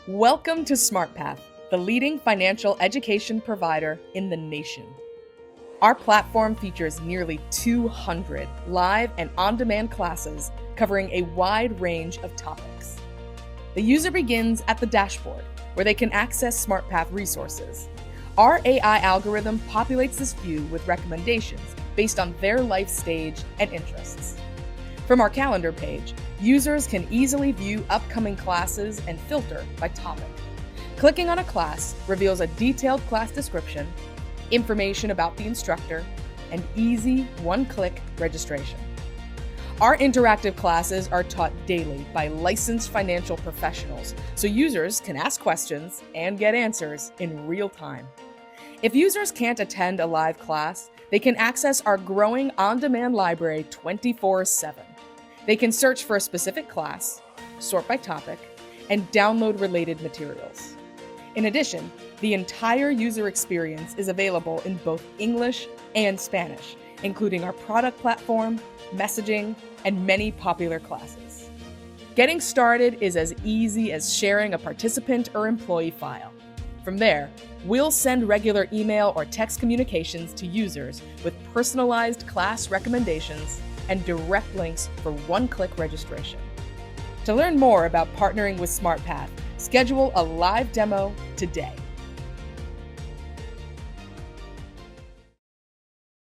Welcome to SmartPath, the leading financial education provider in the nation. Our platform features nearly 200 live and on-demand classes covering a wide range of topics. The user begins at the dashboard, where they can access SmartPath resources. Our AI algorithm populates this view with recommendations based on their life stage and interests. From our calendar page, users can easily view upcoming classes and filter by topic. Clicking on a class reveals a detailed class description, information about the instructor, and easy one-click registration. Our interactive classes are taught daily by licensed financial professionals, so users can ask questions and get answers in real time. If users can't attend a live class, they can access our growing on-demand library 24/7. They can search for a specific class, sort by topic, and download related materials. In addition, the entire user experience is available in both English and Spanish, including our product platform, messaging, and many popular classes. Getting started is as easy as sharing a participant or employee file. From there, we'll send regular email or text communications to users with personalized class recommendations and direct links for one-click registration. To learn more about partnering with SmartPath, schedule a live demo today.